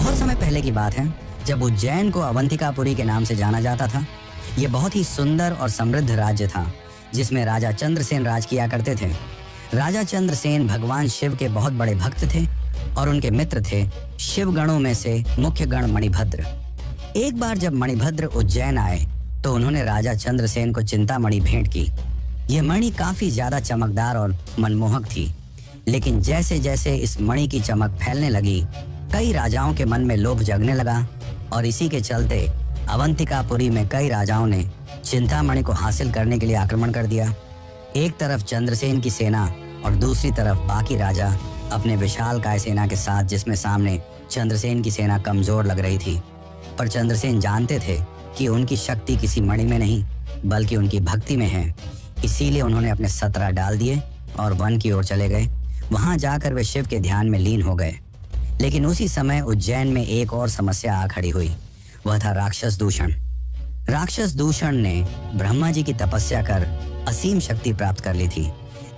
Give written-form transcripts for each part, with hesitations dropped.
बहुत समय पहले की बात है, जब उज्जैन को अवंतिकापुरी के नाम से जाना जाता था। ये बहुत ही सुंदर और समृद्ध राज्य था, जिसमें राजा चंद्रसेन राज किया करते थे। राजा चंद्रसेन भगवान शिव के बहुत बड़े भक्त थे और उनके मित्र थे शिव गणों में से मुख्य गण मणिभद्र। एक बार जब मणिभद्र उज्जैन आए तो उन्होंने राजा चंद्रसेन को चिंतामणि भेंट की। यह मणि काफी ज्यादा चमकदार और मनमोहक थी, लेकिन जैसे जैसे इस मणि की चमक फैलने लगी, कई राजाओं के मन में लोभ जगने लगा और इसी के चलते अवंतिकापुरी में कई राजाओं ने चिंतामणि को हासिल करने के लिए आक्रमण कर दिया। एक तरफ चंद्रसेन की सेना और दूसरी तरफ बाकी राजा अपने विशालकाय सेना के साथ, जिसमें सामने चंद्रसेन की सेना कमजोर लग रही थी। पर चंद्रसेन जानते थे कि उनकी शक्ति किसी मणि में नहीं बल्कि उनकी भक्ति में है। इसीलिए उन्होंने अपने 17 डाल दिए और वन की ओर चले गए। वहां जाकर वे शिव के ध्यान में लीन हो गए। लेकिन उसी समय उज्जैन में एक और समस्या आ खड़ी हुई। वह था राक्षस दूषण। राक्षस दूषण ने ब्रह्मा जी की तपस्या कर असीम शक्ति प्राप्त कर ली थी,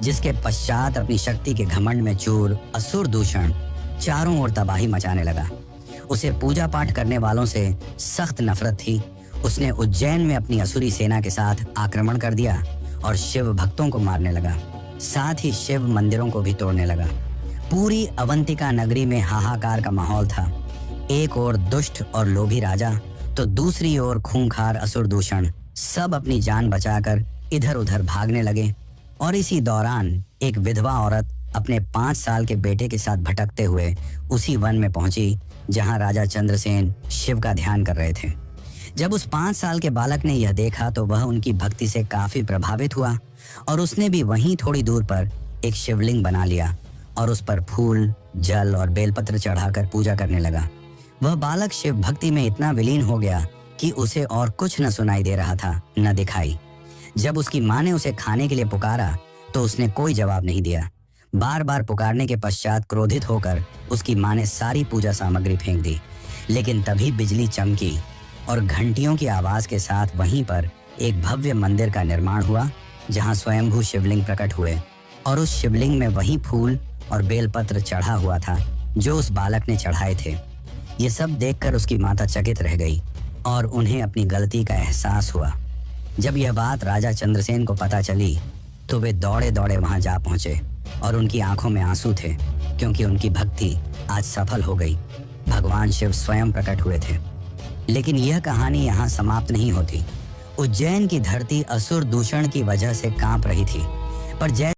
जिसके पश्चात अपनी शक्ति के घमंड में चूर असुर दूषण चारों ओर तबाही मचाने लगा। उसे पूजा पाठ करने वालों से सख्त नफरत थी। उसने उज्जैन में अपनी असुरी सेना के साथ आक्रमण कर दिया और शिव भक्तों को मारने लगा। साथ ही शिव मंदिरों को भी तोड़ने लगा। पूरी अवंतिका नगरी में हाहाकार का माहौल था। एक ओर दुष्ट और लोभी राजा तो दूसरी ओर खूंखार असुर दूषण सब अपनी जान बचाकर इधर उधर भागने लगे। और इसी दौरान एक विधवा औरत अपने 5 साल के बेटे के साथ भटकते हुए उसी वन में पहुंची जहां राजा चंद्रसेन शिव का ध्यान कर रहे थे। जब उस 5 साल के बालक ने यह देखा तो वह उनकी भक्ति से काफी प्रभावित हुआ और उसने भी वहीं थोड़ी दूर पर एक शिवलिंग बना लिया और उस पर फूल, जल और बेलपत्र चढ़ाकर पूजा करने लगा। वह बालक शिव भक्ति में इतना विलीन हो गया कि उसे और कुछ न सुनाई दे रहा था, न दिखाई। जब उसकी माँ ने उसे खाने के लिए पुकारा तो उसने कोई जवाब नहीं दिया। बार बार पुकारने के पश्चात क्रोधित होकर उसकी माँ ने सारी पूजा सामग्री फेंक दी। लेकिन तभी बिजली चमकी और घंटियों की आवाज के साथ वहीं पर एक भव्य मंदिर का निर्माण हुआ, जहां स्वयंभू शिवलिंग प्रकट हुए और उस शिवलिंग में वही फूल और बेलपत्र चढ़ा हुआ था जो उस बालक ने चढ़ाए थे। ये सब देखकर उसकी माता चकित रह गई और उन्हें अपनी गलती का एहसास हुआ। जब यह बात राजा चंद्रसेन को पता चली तो वे दौड़े दौड़े वहां जा पहुंचे और उनकी आंखों में आंसू थे, क्योंकि उनकी भक्ति आज सफल हो गई। भगवान शिव स्वयं प्रकट हुए थे। लेकिन यह कहानी यहाँ समाप्त नहीं होती। उज्जैन की धरती असुर दूषण की वजह से कांप रही थी, पर जैसे